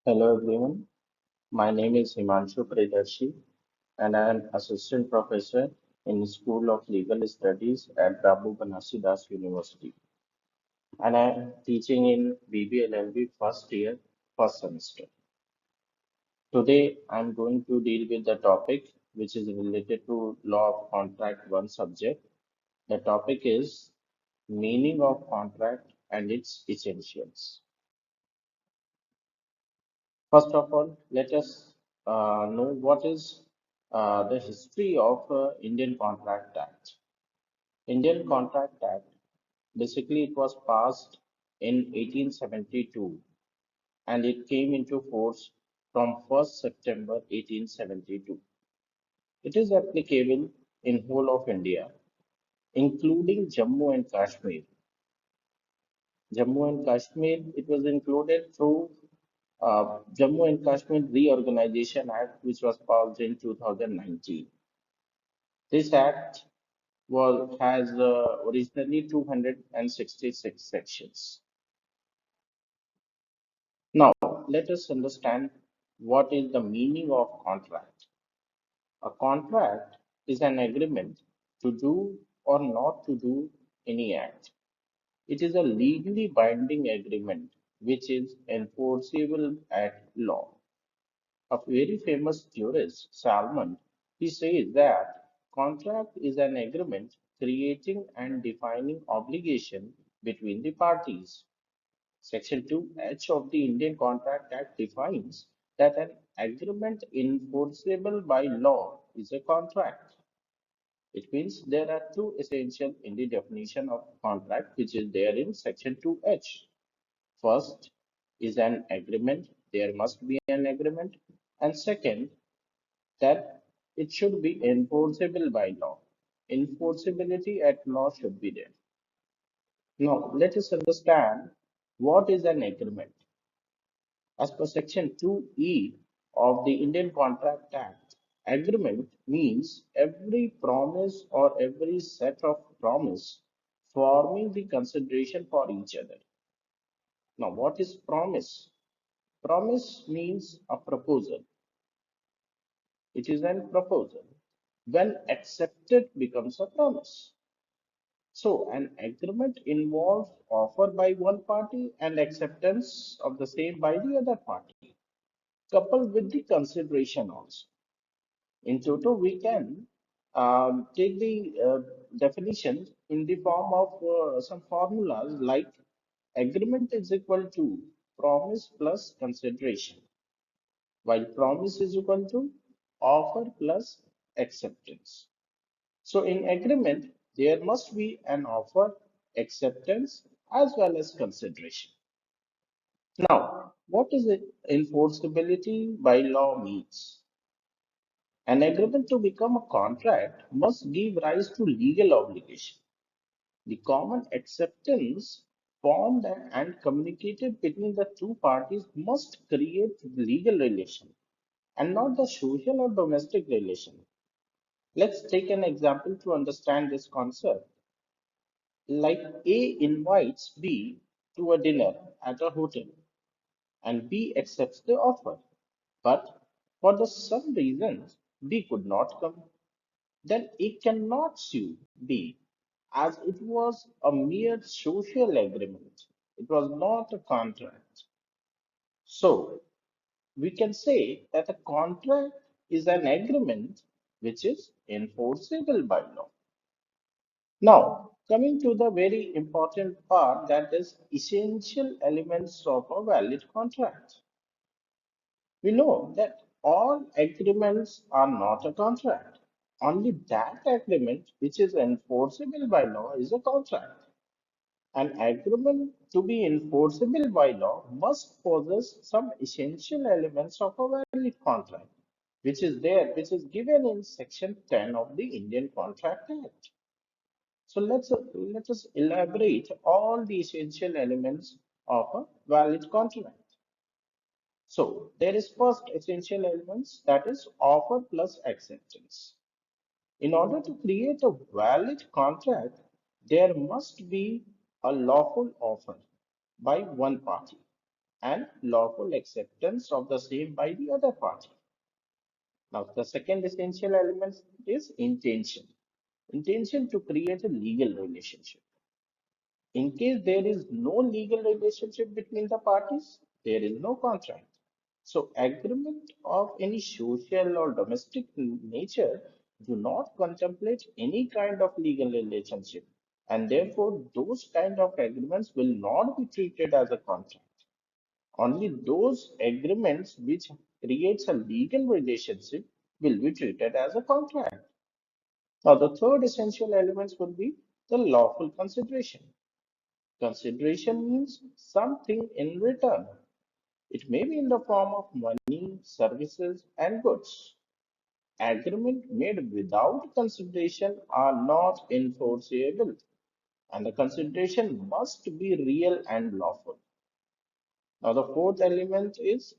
Hello everyone, my name is Himanshu Priyadarshi and I am Assistant Professor in School of Legal Studies at Babu Banasi Das University and I am teaching in BBLLB first year, first semester. Today I am going to deal with the topic which is related to Law of Contract 1 subject. The topic is meaning of contract and its essentials. First of all, let us know what is the history of Indian Contract Act. Indian Contract Act, basically it was passed in 1872 and it came into force from 1st September 1872. It is applicable in whole of India, including Jammu and Kashmir. Jammu and Kashmir, it was included through Jammu and Kashmir Reorganization Act, which was passed in 2019. This act has originally 266 sections. Now, let us understand what is the meaning of contract. A contract is an agreement to do or not to do any act. It is a legally binding agreement which is enforceable at law. A very famous jurist, Salmon, he says that contract is an agreement creating and defining obligation between the parties. Section 2H of the Indian Contract Act defines that an agreement enforceable by law is a contract. It means there are two essential in the definition of contract which is there in Section 2H. First is an agreement, there must be an agreement, and second, that it should be enforceable by law. Enforceability at law should be there. Now, let us understand what is an agreement. As per Section 2E of the Indian Contract Act, agreement means every promise or every set of promise forming the consideration for each other. Now, what is promise? Promise means a proposal. It is a proposal. When accepted becomes a promise. So an agreement involves offer by one party and acceptance of the same by the other party, coupled with the consideration also. In total, we can take the definition in the form of some formulas like agreement is equal to promise plus consideration, while promise is equal to offer plus acceptance. So in agreement, there must be an offer, acceptance, as well as consideration. Now, what is it enforceability by law means? An agreement to become a contract must give rise to legal obligation. The common acceptance formed and communicated between the two parties must create legal relation and not the social or domestic relation. Let's take an example to understand this concept. Like A invites B to a dinner at a hotel and B accepts the offer. But for the some reasons B could not come. Then A cannot sue B as it was a mere social agreement. It was not a contract. So we can say that a contract is an agreement which is enforceable by law. Now, coming to the very important part that is essential elements of a valid contract. We know that all agreements are not a contract. Only that agreement which is enforceable by law is a contract. An agreement to be enforceable by law must possess some essential elements of a valid contract, which is given in Section 10 of the Indian Contract Act. So let us elaborate all the essential elements of a valid contract. So there is first essential elements that is offer plus acceptance. In order to create a valid contract, there must be a lawful offer by one party. and lawful acceptance of the same by the other party. Now, the second essential element is intention. Intention to create a legal relationship. In case there is no legal relationship between the parties, there is no contract. So, agreement of any social or domestic nature do not contemplate any kind of legal relationship, and therefore those kind of agreements will not be treated as a contract. Only those agreements which creates a legal relationship will be treated as a contract. Now, the third essential element will be the lawful consideration. Consideration means something in return. It may be in the form of money, services, and goods. Agreement made without consideration are not enforceable, and the consideration must be real and lawful. Now, the fourth element is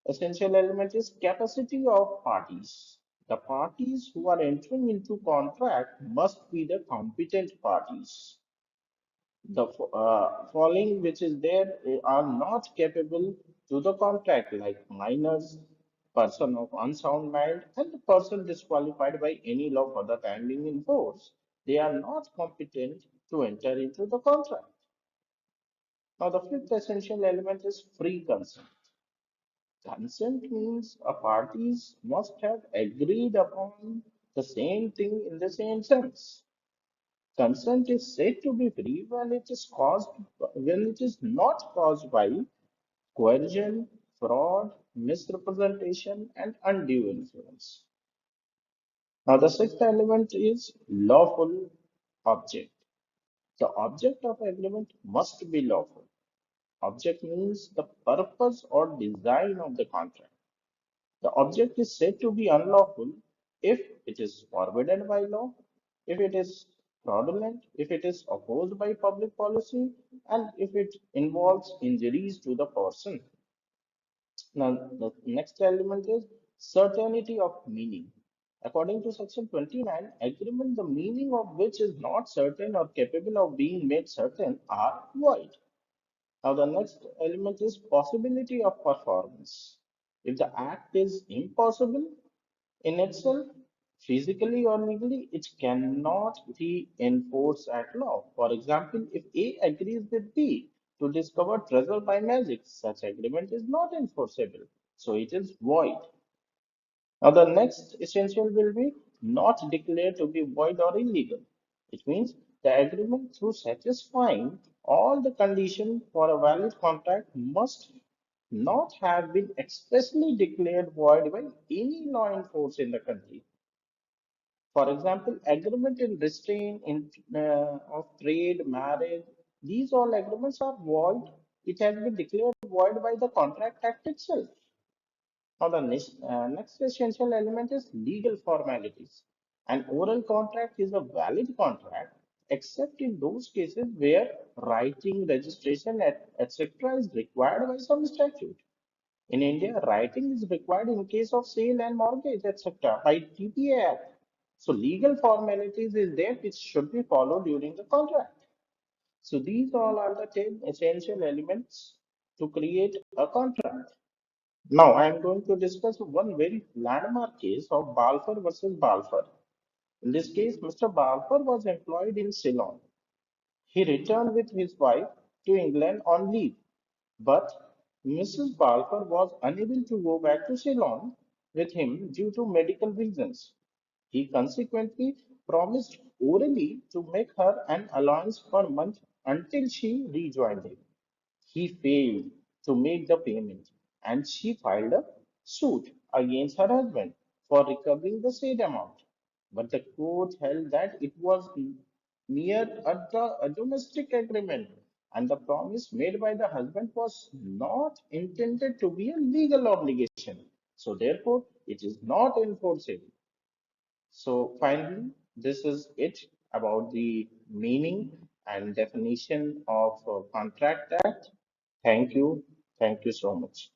essential element is capacity of parties. The parties who are entering into contract must be the competent parties. The following which is there are not capable to the contract, like minors, person of unsound mind, and the person disqualified by any law for the time being in force. They are not competent to enter into the contract. Now, the fifth essential element is free consent. Consent means a parties must have agreed upon the same thing in the same sense. Consent is said to be free when it is not caused by coercion, fraud, misrepresentation, and undue influence. Now, the sixth element is lawful object. The object of agreement must be lawful. Object means the purpose or design of the contract. The object is said to be unlawful if it is forbidden by law, if it is fraudulent, if it is opposed by public policy, and if it involves injuries to the person. Now, the next element is certainty of meaning. According to section 29, agreement the meaning of which is not certain or capable of being made certain are void. Now, the next element is possibility of performance. If the act is impossible in itself, physically or legally, it cannot be enforced at law. For example, if A agrees with B to discover treasure by magic, such agreement is not enforceable. So it is void. Now, the next essential will be not declared to be void or illegal. It means the agreement, through satisfying all the conditions for a valid contract, must not have been expressly declared void by any law enforced in the country. For example, agreement in restraint of trade, marriage, these all agreements are void. It has been declared void by the Contract Act itself. Now, the next essential element is legal formalities. An oral contract is a valid contract except in those cases where writing, registration, etc. is required by some statute. In India, writing is required in case of sale and mortgage, etc. by TPA Act. So legal formalities is there which should be followed during the contract. So these all are the 10 essential elements to create a contract. Now I am going to discuss one very landmark case of Balfour versus Balfour. In this case, Mr. Balfour was employed in Ceylon. He returned with his wife to England on leave, but Mrs. Balfour was unable to go back to Ceylon with him due to medical reasons. He consequently promised orally to make her an allowance per month until she rejoined him. He failed to make the payment, and she filed a suit against her husband for recovering the said amount. But the court held that it was mere a domestic agreement, and the promise made by the husband was not intended to be a legal obligation. So, therefore, it is not enforceable. So finally, this is it about the meaning and definition of Contract Act. Thank you. Thank you so much.